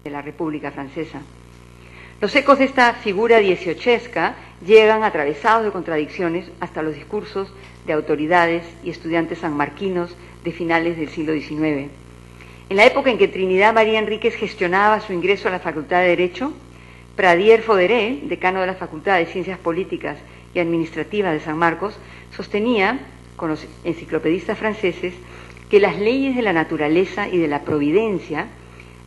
de la República Francesa. Los ecos de esta figura dieciochesca llegan atravesados de contradicciones hasta los discursos de autoridades y estudiantes sanmarquinos de finales del siglo XIX. En la época en que Trinidad María Enríquez gestionaba su ingreso a la Facultad de Derecho, Pradier Foderé, decano de la Facultad de Ciencias Políticas y Administrativas de San Marcos, sostenía, con los enciclopedistas franceses, que las leyes de la naturaleza y de la providencia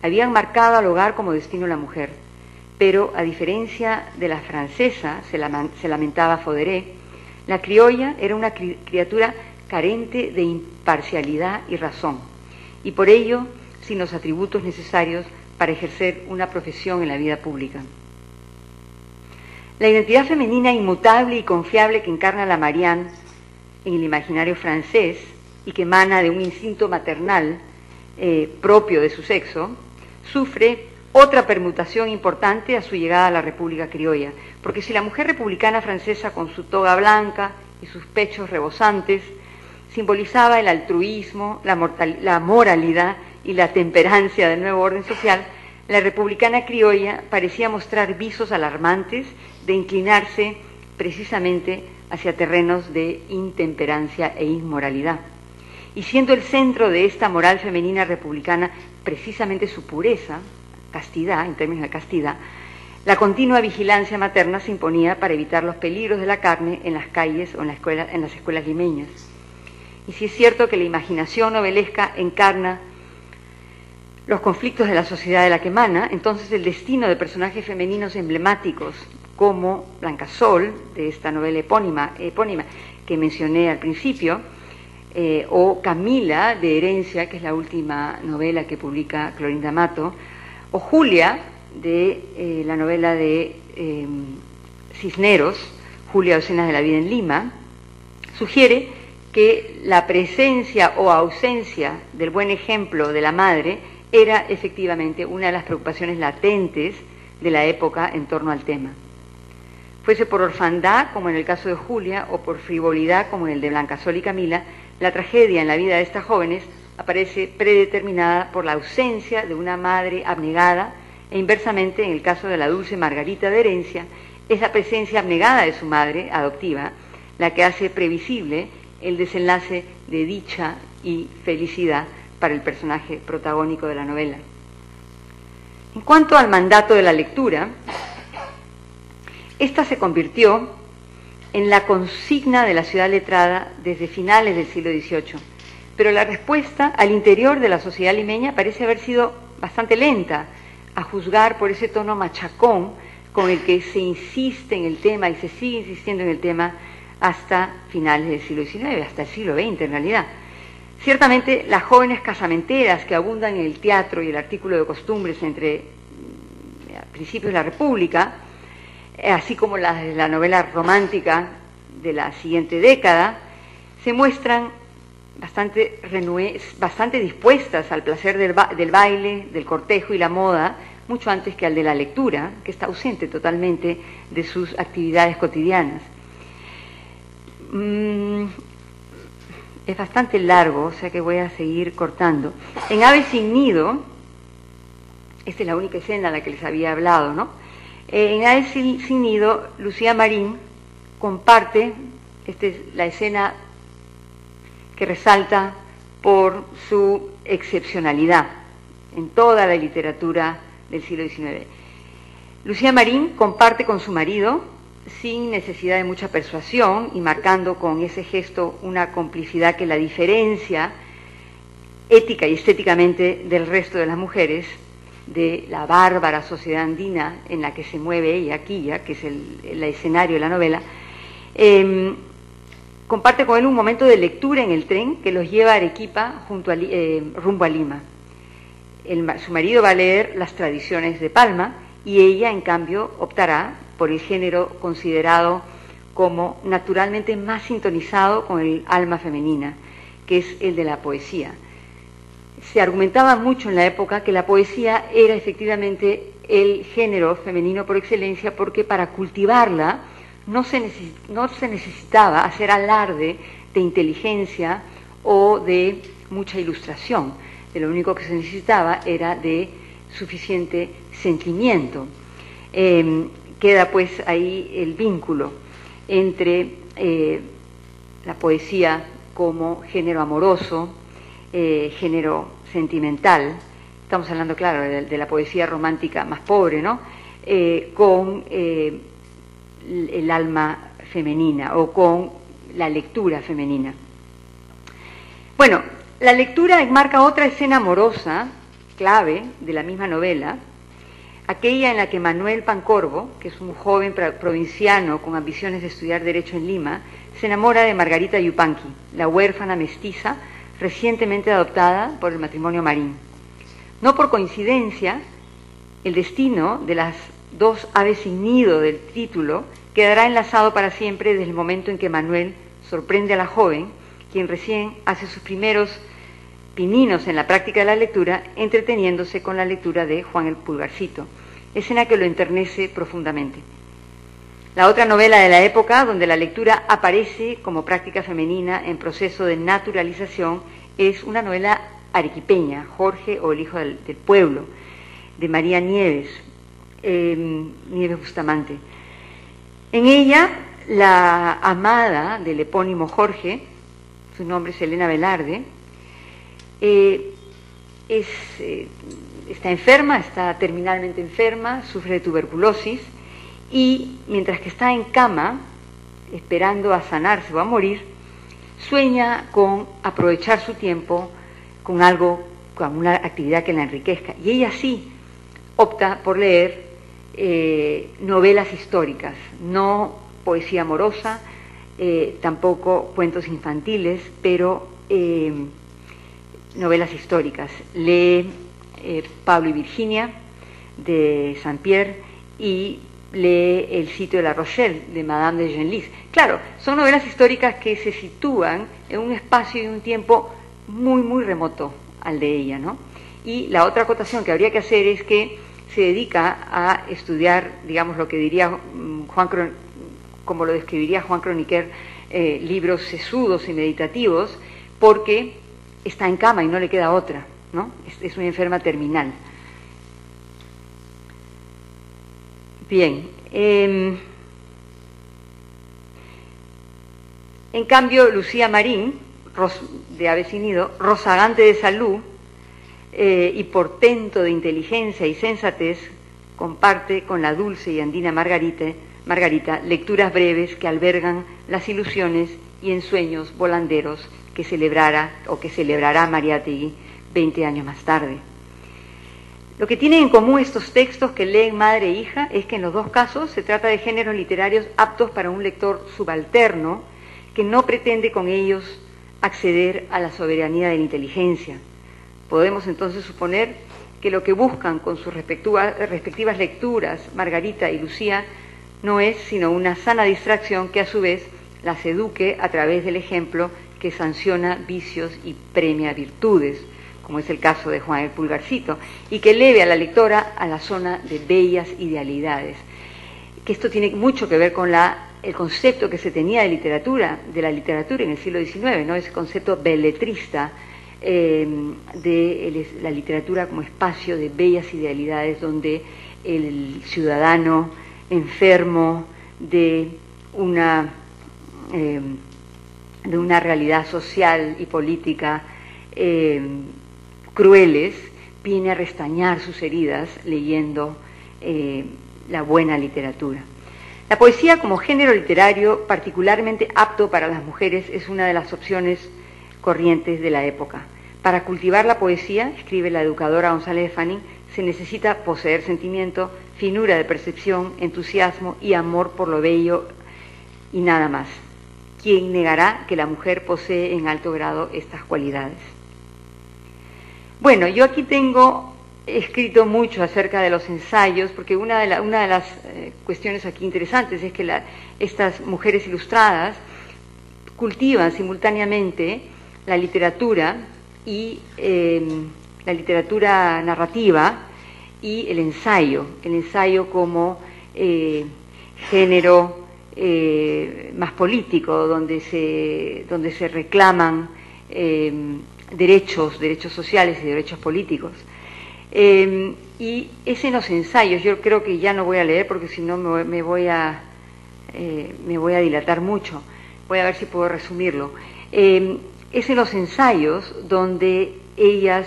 habían marcado al hogar como destino a la mujer. Pero, a diferencia de la francesa, se lamentaba Foderé, la criolla era una criatura carente de imparcialidad y razón, y por ello sin los atributos necesarios para ejercer una profesión en la vida pública. La identidad femenina inmutable y confiable que encarna la Marianne en el imaginario francés y que emana de un instinto maternal propio de su sexo, sufre otra permutación importante a su llegada a la República Criolla, porque si la mujer republicana francesa con su toga blanca y sus pechos rebosantes simbolizaba el altruismo, la moralidad y la temperancia del nuevo orden social, la republicana criolla parecía mostrar visos alarmantes de inclinarse precisamente hacia terrenos de intemperancia e inmoralidad. Y siendo el centro de esta moral femenina republicana precisamente su pureza, castidad, en términos de castidad, la continua vigilancia materna se imponía para evitar los peligros de la carne en las calles o en las escuelas limeñas. Y si es cierto que la imaginación novelesca encarna los conflictos de la sociedad de la que emana, entonces el destino de personajes femeninos emblemáticos como Blancasol, de esta novela epónima que mencioné al principio, o Camila, de Herencia, que es la última novela que publica Clorinda Mato, o Julia, de la novela de Cisneros, Julia, Escenas de la vida en Lima, sugiere que la presencia o ausencia del buen ejemplo de la madre era efectivamente una de las preocupaciones latentes de la época en torno al tema. Fuese por orfandad, como en el caso de Julia, o por frivolidad, como en el de Blancasol y Camila, la tragedia en la vida de estas jóvenes aparece predeterminada por la ausencia de una madre abnegada, e inversamente, en el caso de la dulce Margarita de Herencia, es la presencia abnegada de su madre adoptiva la que hace previsible el desenlace de dicha y felicidad para el personaje protagónico de la novela. En cuanto al mandato de la lectura, esta se convirtió en la consigna de la ciudad letrada desde finales del siglo XVIII, pero la respuesta al interior de la sociedad limeña parece haber sido bastante lenta, a juzgar por ese tono machacón con el que se insiste en el tema y se sigue insistiendo en el tema hasta finales del siglo XIX, hasta el siglo XX en realidad. Ciertamente las jóvenes casamenteras que abundan en el teatro y el artículo de costumbres entre principios de la República, así como las de la novela romántica de la siguiente década, se muestran bastante dispuestas al placer del baile, del cortejo y la moda, mucho antes que al de la lectura, que está ausente totalmente de sus actividades cotidianas. Es bastante largo, o sea que voy a seguir cortando. En Ave sin nido, esta es la única escena a la que les había hablado, ¿no? En Ave sin nido, Lucía Marín comparte, esta es la escena que resalta por su excepcionalidad en toda la literatura del siglo XIX. Lucía Marín comparte con su marido, sin necesidad de mucha persuasión y marcando con ese gesto una complicidad que la diferencia ética y estéticamente del resto de las mujeres, de la bárbara sociedad andina en la que se mueve ella, Quilla, que es el escenario de la novela. Comparte con él un momento de lectura en el tren que los lleva a Arequipa rumbo a Lima. Su marido va a leer Las tradiciones de Palma y ella, en cambio, optará por el género considerado como naturalmente más sintonizado con el alma femenina, que es el de la poesía. Se argumentaba mucho en la época que la poesía era efectivamente el género femenino por excelencia, porque para cultivarla no se necesitaba hacer alarde de inteligencia o de mucha ilustración. De lo único que se necesitaba era de suficiente sentimiento. Queda pues ahí el vínculo entre la poesía como género amoroso, género sentimental. Estamos hablando, claro, de la poesía romántica más pobre, ¿no? Con el alma femenina o con la lectura femenina. Bueno, la lectura enmarca otra escena amorosa clave de la misma novela, aquella en la que Manuel Pancorbo, que es un joven provinciano con ambiciones de estudiar Derecho en Lima, se enamora de Margarita Yupanqui, la huérfana mestiza recientemente adoptada por el matrimonio Marín. No por coincidencia, el destino de las dos aves sin nido del título quedará enlazado para siempre desde el momento en que Manuel sorprende a la joven, quien recién hace sus primeros pininos en la práctica de la lectura, entreteniéndose con la lectura de Juan el Pulgarcito, escena que lo enternece profundamente. La otra novela de la época, donde la lectura aparece como práctica femenina en proceso de naturalización, es una novela arequipeña, Jorge o el hijo del pueblo, de María Nieves, Nieves Bustamante. En ella, la amada del epónimo Jorge, su nombre es Elena Velarde, está enferma, está terminalmente enferma, sufre de tuberculosis y mientras que está en cama, esperando a sanarse o a morir, sueña con aprovechar su tiempo con algo, con una actividad que la enriquezca. Y ella sí opta por leer novelas históricas, no poesía amorosa, tampoco cuentos infantiles, pero novelas históricas. Lee Pablo y Virginia de Saint-Pierre y lee El sitio de La Rochelle de Madame de Genlis. Claro, son novelas históricas que se sitúan en un espacio y un tiempo muy, muy remoto al de ella, ¿no? Y la otra acotación que habría que hacer es que se dedica a estudiar, digamos, lo que diría como lo describiría Juan Croniquer, libros sesudos y meditativos, porque está en cama y no le queda otra, ¿no? Es una enferma terminal. Bien. En cambio, Lucía Marín, de Aves sin nido, rozagante de salud y portento de inteligencia y sensatez, comparte con la dulce y andina Margarita lecturas breves que albergan las ilusiones y ensueños volanderos que celebrará Mariátegui 20 años más tarde. Lo que tienen en común estos textos que leen madre e hija es que en los dos casos se trata de géneros literarios aptos para un lector subalterno que no pretende con ellos acceder a la soberanía de la inteligencia. Podemos entonces suponer que lo que buscan con sus respectivas lecturas, Margarita y Lucía, no es sino una sana distracción que a su vez las eduque a través del ejemplo que sanciona vicios y premia virtudes, como es el caso de Juan el Pulgarcito, y que eleve a la lectora a la zona de bellas idealidades. Que esto tiene mucho que ver con el concepto que se tenía de la literatura en el siglo XIX, ¿no? Ese concepto beletrista de la literatura como espacio de bellas idealidades donde el ciudadano enfermo de una realidad social y política crueles viene a restañar sus heridas leyendo la buena literatura. La poesía como género literario particularmente apto para las mujeres es una de las opciones corrientes de la época. Para cultivar la poesía, escribe la educadora González de Fanning, se necesita poseer sentimiento, finura de percepción, entusiasmo y amor por lo bello y nada más. ¿Quién negará que la mujer posee en alto grado estas cualidades? Bueno, yo aquí tengo escrito mucho acerca de los ensayos, porque una de las cuestiones aquí interesantes es que estas mujeres ilustradas cultivan simultáneamente la literatura y la literatura narrativa y el ensayo como género más político, donde se reclaman derechos sociales y derechos políticos. Y y es en los ensayos. Yo creo que ya no voy a leer porque si no me voy a dilatar mucho. Voy a ver si puedo resumirlo. Es en los ensayos donde ellas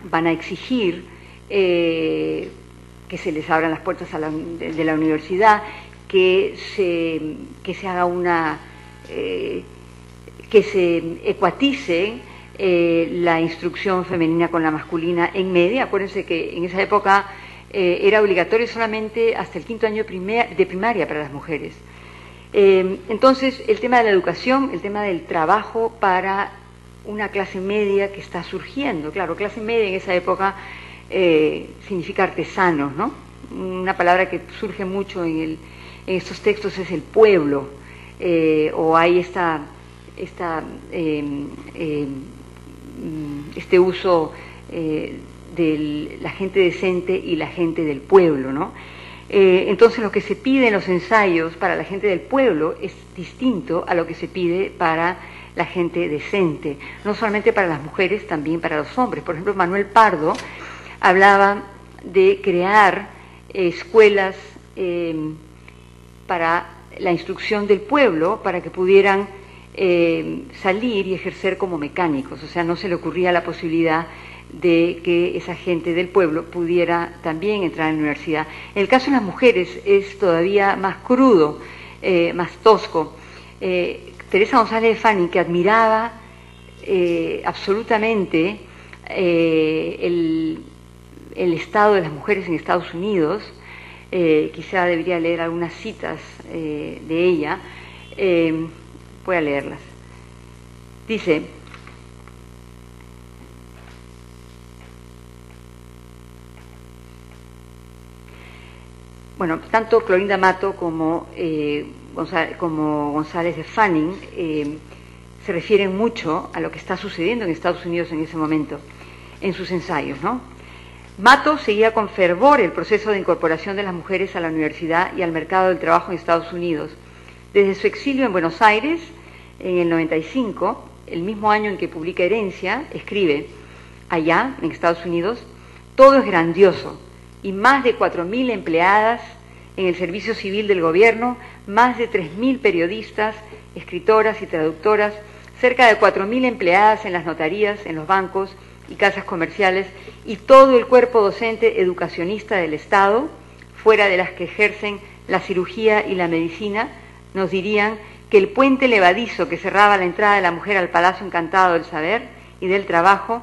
van a exigir que se les abran las puertas de la universidad, que se haga que se ecuatice la instrucción femenina con la masculina en media. Acuérdense que en esa época era obligatorio solamente hasta el 5º año de primaria para las mujeres. Entonces, el tema de la educación, el tema del trabajo para una clase media que está surgiendo. Claro, clase media en esa época significa artesanos, ¿no? Una palabra que surge mucho en estos textos es el pueblo, o hay este uso de la gente decente y la gente del pueblo, ¿no? Entonces lo que se pide en los ensayos para la gente del pueblo es distinto a lo que se pide para la gente decente, no solamente para las mujeres, también para los hombres. Por ejemplo, Manuel Pardo hablaba de crear escuelas para la instrucción del pueblo, para que pudieran salir y ejercer como mecánicos. O sea, no se le ocurría la posibilidad de que esa gente del pueblo pudiera también entrar a la universidad. En el caso de las mujeres es todavía más crudo, más tosco. Teresa González de Fanning, que admiraba absolutamente el estado de las mujeres en Estados Unidos, quizá debería leer algunas citas de ella, voy a leerlas. Dice: bueno, tanto Clorinda Mato como González de Fanning se refieren mucho a lo que está sucediendo en Estados Unidos en ese momento, en sus ensayos, ¿no? Mato seguía con fervor el proceso de incorporación de las mujeres a la universidad y al mercado del trabajo en Estados Unidos. Desde su exilio en Buenos Aires, en el 95, el mismo año en que publica Herencia, escribe: allá, en Estados Unidos, todo es grandioso, y más de 4.000 empleadas en el servicio civil del gobierno, más de 3.000 periodistas, escritoras y traductoras, cerca de 4.000 empleadas en las notarías, en los bancos y casas comerciales, y todo el cuerpo docente educacionista del Estado, fuera de las que ejercen la cirugía y la medicina, nos dirían que el puente levadizo que cerraba la entrada de la mujer al Palacio Encantado del Saber y del Trabajo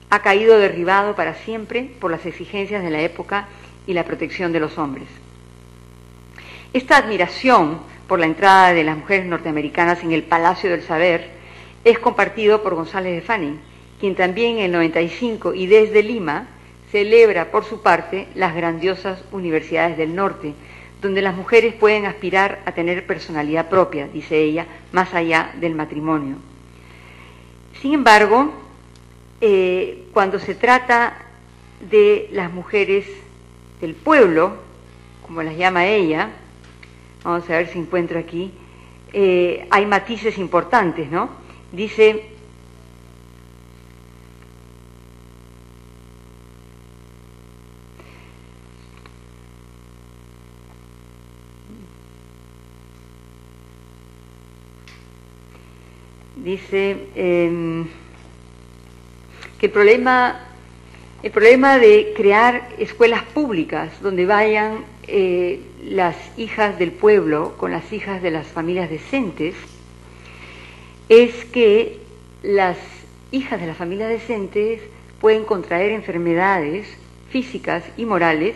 ha caído derribado para siempre por las exigencias de la época y la protección de los hombres. Esta admiración por la entrada de las mujeres norteamericanas en el Palacio del Saber es compartido por González de Fanning, quien también en el 95 y desde Lima celebra por su parte las grandiosas universidades del norte, donde las mujeres pueden aspirar a tener personalidad propia, dice ella, más allá del matrimonio. Sin embargo, cuando se trata de las mujeres del pueblo, como las llama ella, vamos a ver si encuentro aquí, hay matices importantes, ¿no? Dice: que el problema de crear escuelas públicas donde vayan las hijas del pueblo con las hijas de las familias decentes es que las hijas de las familias decentes pueden contraer enfermedades físicas y morales,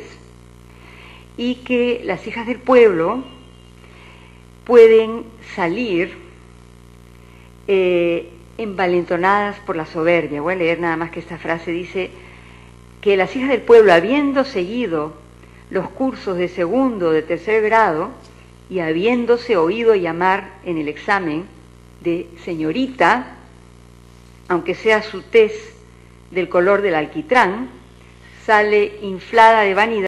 y que las hijas del pueblo pueden salir envalentonadas por la soberbia. Voy a leer nada más que esta frase. Dice que las hijas del pueblo, habiendo seguido los cursos de 2º, de 3er grado, y habiéndose oído llamar en el examen de señorita, aunque sea su tez del color del alquitrán, sale inflada de vanidad